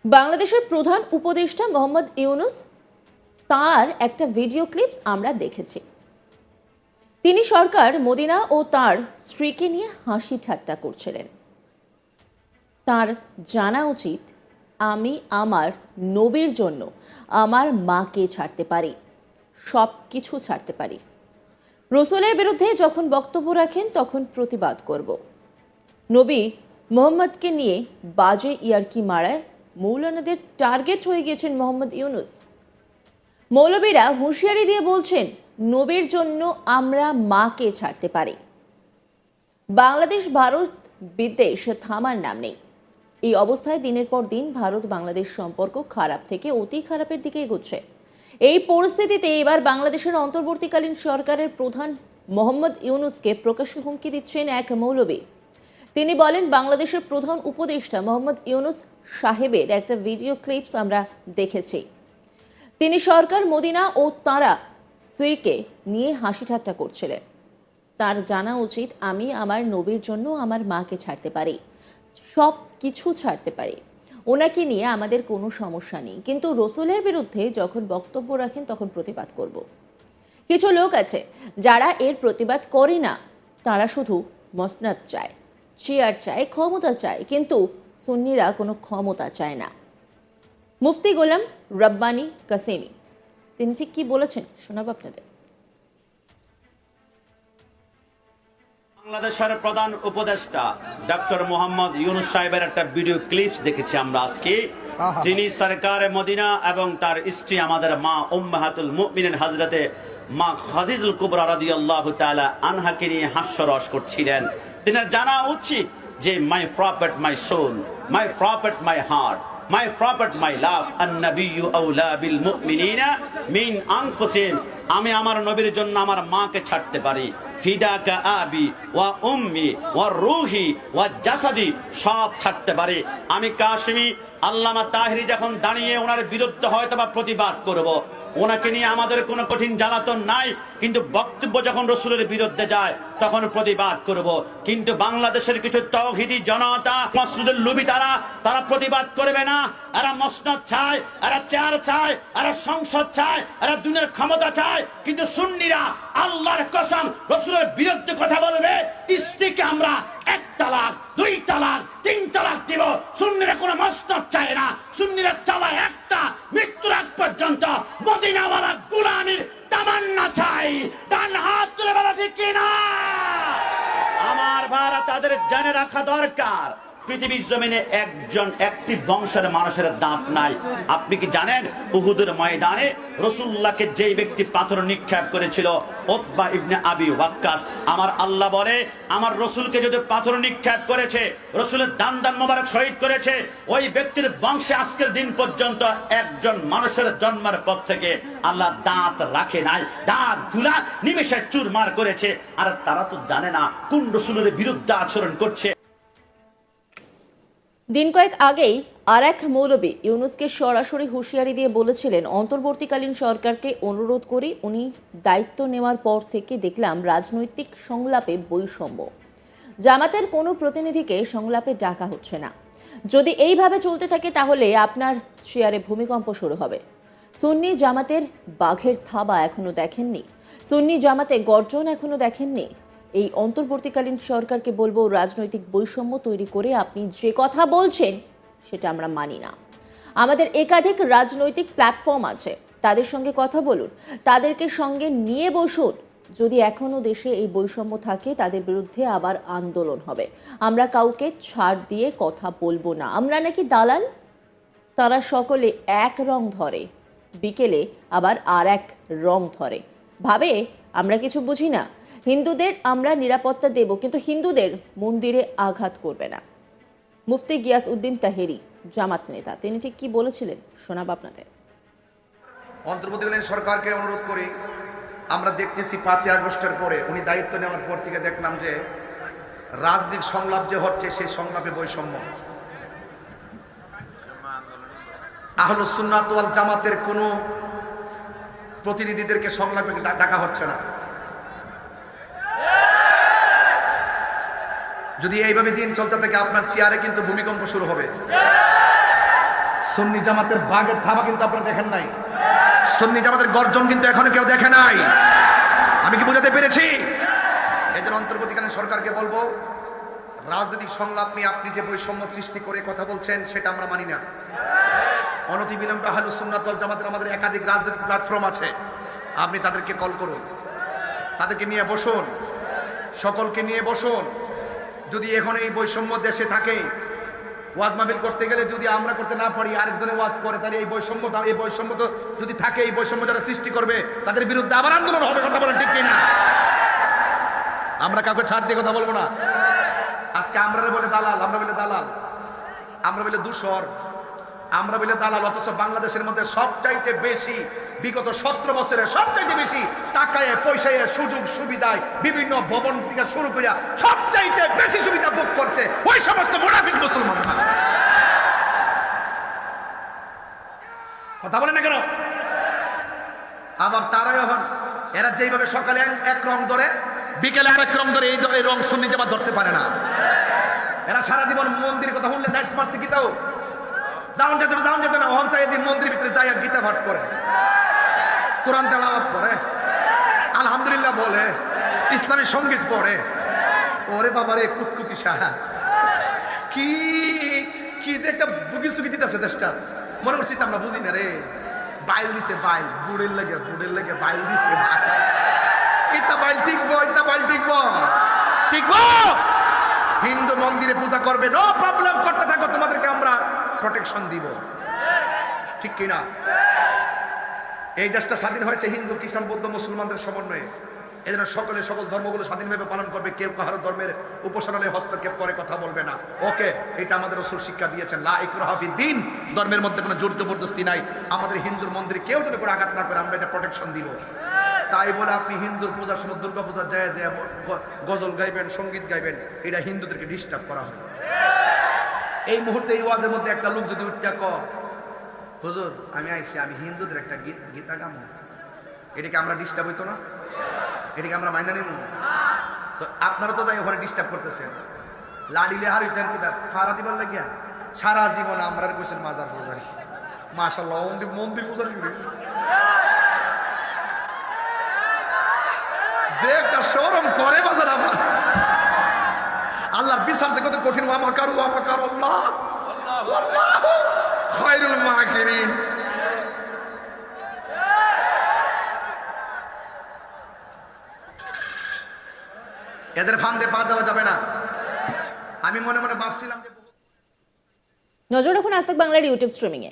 বাংলাদেশের প্রধান উপদেষ্টা মোহাম্মদ ইউনুস তার একটা ভিডিও ক্লিপস আমরা দেখেছি। তিনি সরকার মদিনা ও তার স্ত্রীকে নিয়ে হাসি ঠাট্টা করছিলেন। তার জানা উচিত, আমি আমার নবীর জন্য আমার মাকে ছাড়তে পারি, সব কিছু ছাড়তে পারি। রসুলের বিরুদ্ধে যখন বক্তব্য রাখেন তখন প্রতিবাদ করব। নবী মোহাম্মদকে নিয়ে বাজে ইয়ার্কি মারায় মৌলানাদের টার্গেট হয়ে গেছেন মোহাম্মদ ইউনুস। মৌলবীরা হুঁশিয়ারি দিয়ে বলছেন, নবীর জন্য আমরা মাকে ছাড়তে পারি। বাংলাদেশ ভারত বিদ্বেষ থামার নাম নেই। এই অবস্থায় দিনের পর দিন ভারত বাংলাদেশ সম্পর্ক খারাপ থেকে অতি খারাপের দিকে এগোচ্ছে। এই পরিস্থিতিতে এবার বাংলাদেশের অন্তর্বর্তীকালীন সরকারের প্রধান মোহাম্মদ ইউনুসকে প্রকাশ্যে হুমকি দিচ্ছেন এক মৌলবী। তিনি বলেন, বাংলাদেশের প্রধান উপদেষ্টা মোহাম্মদ ইউনুস সাহেবের একটা ভিডিও ক্লিপস আমরা দেখেছি। তিনি সরকার মদিনা ও তাঁরা স্ত্রীকে নিয়ে হাসি ঠাট্টা করছিলেন। তার জানা উচিত, আমি আমার নবীর জন্য আমার মাকে ছাড়তে পারি, সব কিছু ছাড়তে পারি। ওনাকে নিয়ে আমাদের কোনো সমস্যা নেই, কিন্তু রসুলের বিরুদ্ধে যখন বক্তব্য রাখেন তখন প্রতিবাদ করব। কিছু লোক আছে যারা এর প্রতিবাদ করে না, তারা শুধু মসনদ চায়, চেয়ার চায়, ক্ষমতা চায়, কিন্তু সুন্নিরা কোনো ক্ষমতা চায় না। মুফতি গোলাম রব্বানী কাসেমি তিনি ঠিক কি বলেছেন শোনাব আপনাদের। বাংলাদেশের প্রধান উপদেষ্টা ডক্টর মোহাম্মদ ইউনুস সাহেবের একটা ভিডিও ক্লিপস দেখেছি আমরা আজকে। তিনি সরকারে মদিনা এবং তার স্ত্রী আমাদের মা উম্মাহাতুল মুমিনিন হযরতে মা খাদিজাতুল কুবরা রাদিয়াল্লাহু তাআলা আনহাকে নিয়ে হাস্যরস করছিলেন। তিনি জানা উচিত যে my prophet my soul, my prophet my heart, my prophet my love, an-nabiyyu awla bil mu'minina min anfusihim। আমি আমার নবীর জন্য আমার মাকে ছাড়তে পারি। ফিদাকা আবি ওয়া উম্মি ওয়া রূহি ওয়া জাসাদি, সব ছাড়তে পারি। আমি কাশিমি আল্লামা তাহেরি যখন দাঁড়িয়ে ওনার বিরুদ্ধে হয়তো বা প্রতিবাদ করব, ওনাকে নিয়ে আমাদের কোনো কঠিন জ্বালাতন নাই, কিন্তু বক্তব্য যখন রসুলের বিরুদ্ধে যায় তখন প্রতিবাদ করব। কিন্তু বাংলাদেশের কিছু তাওহীদি জনতা মসনদের লোভী তারা প্রতিবাদ করবে না। এরা মসনদ চায়, এরা চেয়ার চায়, এরা সংসদ চায়, এরা দুনিয়ার ক্ষমতা চায়, কিন্তু সুন্নিরা আল্লাহর কসম রসুলের বিরুদ্ধে কথা বলবে। স্ত্রীকে আমরা 1 তালাক 2 তালাক 3 তালাক দিব। সুন্নিরা কোনো মসনদ চায় না, সুন্নিরা চায় একটা, মৃত্যুর আগ পর্যন্ত মদিনাওয়ালা গোলামীর তামান্না চাই। ডান হাত তুলে বলা ঠিক কিনা? আমার ভাইরা, তাদের জেনে রাখা দরকার পৃথিবীর জমিনে একটি বংশের মানুষের দাঁত নাই। আপনি কি জানেন উহুদের ময়দানে রাসূলুল্লাহকে যেই ব্যক্তি পাথর নিক্ষেপ করেছিল, উতবা ইবনে আবি ওয়াক্কাস, আমার আল্লাহ বলে আমার রসুলকে যদি পাথর নিক্ষেপ করেছে, রসুলের দান মোবারক শহীদ করেছে, ওই ব্যক্তির বংশে আজকের দিন পর্যন্ত একজন মানুষের জন্মের পর থেকে আল্লাহ দাঁত রাখে নাই। দাঁত গুলা নিমেষে চুরমার করেছে। আর তারা তো জানে না কোন রসুলের বিরুদ্ধে আচরণ করছে। দিন কয়েক আগেই আর এক মৌলবী ইউনুসকে সরাসরি হুঁশিয়ারি দিয়ে বলেছিলেন, অন্তর্বর্তীকালীন সরকারকে অনুরোধ করি, উনি দায়িত্ব নেওয়ার পর থেকে দেখলাম রাজনৈতিক সংলাপে বৈষম্য। জামাতের কোনো প্রতিনিধিকে সংলাপে ডাকা হচ্ছে না। যদি এইভাবে চলতে থাকে তাহলে আপনার চেয়ারে ভূমিকম্প শুরু হবে। সুন্নি জামাতের বাঘের থাবা এখনো দেখেননি, সুন্নি জামাতে গর্জন এখনো দেখেননি। এই অন্তর্বর্তীকালীন সরকারকে বলবো, রাজনৈতিক বৈষম্য তৈরি করে আপনি যে কথা বলছেন সেটা আমরা মানি না। আমাদের একাধিক রাজনৈতিক প্ল্যাটফর্ম আছে, তাদের সঙ্গে কথা বলুন, তাদেরকে সঙ্গে নিয়ে বসুন। যদি এখনো দেশে এই বৈষম্য থাকে তাদের বিরুদ্ধে আবার আন্দোলন হবে। আমরা কাউকে ছাড় দিয়ে কথা বলবো না। আমরা নাকি দালাল? তারা সকলে এক রং ধরে, বিকেলে আবার আর এক রং ধরে, ভাবে আমরা কিছু বুঝি না। হিন্দুদের আমরা নিরাপত্তা দেব, কিন্তু হিন্দুদের মন্দিরে আঘাত করবে না। মুফতি গিয়াস উদ্দিন তাহেরি জামাত নেতা, তিনি ঠিক কি বলেছিলেন শোনাব আপনাদের। অন্তর্বর্তীকালীন সরকারকে অনুরোধ করি, আমরা দেখতেছি 5ই আগস্টের পরে উনি দায়িত্ব নেওয়ার পর থেকে দেখলাম যে রাজনৈতিক সংলাপ যে হচ্ছে সেই সংলাপে বৈষম্য। আহলুস সুন্নাত ওয়াল জামাতের কোনো প্রতিনিধিদেরকে সংলাপে ডাকা হচ্ছে না। যদি এইভাবে দিন চলতে থাকে আপনার চেয়ারে কিন্তু ভূমিকম্প শুরু হবে। সুন্নি জামাতের বাঘের থাবা কিন্তু আপনারা দেখেন নাই, সুন্নি জামাতের গর্জন কিন্তু এখনো কেউ দেখে নাই। আমি কি বুঝাতে পেরেছি? এদের অন্তর্বর্তীকালীন সরকারকে বলবো, রাজনৈতিক সংলাপ নিয়ে আপনি যে বৈষম্য সৃষ্টি করে কথা বলছেন সেটা আমরা মানি না। অনতিবিলম্বে আহলুস সুন্নাত ওয়াল জামাতের আমাদের একাধিক রাজনৈতিক প্ল্যাটফর্ম আছে, আপনি তাদেরকে কল করুন, তাদেরকে নিয়ে বসুন, সকলকে নিয়ে বসুন। যদি এখন এই বৈষম্য দেশে থাকে, ওয়াজ মাহফিল করতে গেলে যদি আমরা করতে না পারি, আরেকজনে ওয়াজ করে, তাহলে এই বৈষম্য তো যদি থাকে, এই বৈষম্য যারা সৃষ্টি করবে তাদের বিরুদ্ধে আবার আন্দোলন হবে। কথা বলেন ঠিক কিনা? আমরা কাউকে ছাড় দিয়ে কথা বলবো না। আজকে আমরা বলে দালাল, আমরা বলে দালাল, আমরা বলে দূষর, আমরা বলে দালাল, অথচ বাংলাদেশের মধ্যে সবচাইতে বেশি বিগত 17 বছরে সবচাইতে বেশি টাকায় পয়সায় সুযোগ সুবিধায় বিভিন্ন ভবন থেকে শুরু করিয়া সবচাইতে বেশি সুবিধা ভোগ করছে ওই সমস্ত মুনাফিক মুসলমানরা। কথা বলে না কেন? আবার তারাই এখন এরা যেইভাবে সকালে এক রং ধরে, বিকেলে আরেক রং ধরে, এই রং সুন্নি জামাত ধরতে পারে না। এরা সারা জীবন মন্দিরের কথা শুনলে নাইস মারছে গীতাও যাওন যেতে না, ওহন চাই দিন মন্দিরের ভিতরে যাই গীতা পাঠ করে, কোরআন তেলাওয়াত করে, আলহামদুলিল্লাহ বলে, ইসলামী সঙ্গীত পড়ে। ওরে বাবারে কুতকুতি সাহা, কি কি যে একটা বুগি সুগি দিতেছে দেশটা, মনে করছি আমরা বুঝি না রে। বাইল দিছে, বাইল বুড়ের লেগে বাইল দিছে। ইতা বাইল টিকবো, ইতা বাইল টিকবো, টিকবো। হিন্দু মন্দিরে পূজা করবে, নো প্রবলেম, করতে থাকো, তোমাদেরকে আমরা প্রোটেকশন দিব। ঠিক কিনা? এই দেশটা স্বাধীন হয়েছে হিন্দু খ্রিস্টান বৌদ্ধ মুসলমানদের সমন্বয়ে। এজন্য সকলে সকল ধর্মগুলো স্বাধীনভাবে পালন করবে, কেউ কাহার ধর্মের উপাসনালয়ে হস্তক্ষেপ করে কথা বলবে না। ওকে, এটা আমাদের রাসূল শিক্ষা দিয়েছেন, লা ইকরাহা ফিদ্দীন, ধর্মের মধ্যে কোনো জোর জবরদস্তি নাই। আমাদের হিন্দুর মন্দিরে কেউ যদি করে আঘাত না করে, আমরা এটা প্রোটেকশন দিব। তাই বলে আপনি হিন্দুর পূজার সময় দুর্গা পূজা যায় যে গজল গাইবেন, সঙ্গীত গাইবেন, এটা হিন্দুদেরকে ডিস্টার্ব করা হয়। এই মুহূর্তে এই ওয়াজের মধ্যে একটা লোক যদি উঠতে কয়, হুজুর আমি আইছি, আমি হিন্দুদের একটা গীতা গামো, এটাকে আমরা ডিস্টার্ব হইতো না? এটাকে আমরা মাইনা নেব? তো আপনারা তো যাই ওখানে ডিস্টার্ব করতেছেন। লাডিলে হার ইটান কিতা ফারা দিবার লাগিয়া সারা জীবন আমরা কইছেন মাজার পূজারি, মাশাআল্লাহ মন্দির পূজারি, যে একটা শরম করে বাজার আমার। আল্লাহর বিচার যে কত কঠিন, আমাকার আল্লাহ আল্লাহু খায়রুল মাকিরিন। এদের ফান্দে পা দেওয়া যাবে না। আমি মনে মনে ভাবছিলাম যে নজর রাখুন আজ তাক বাংলার ইউটিউব স্ট্রিমিংয়ে।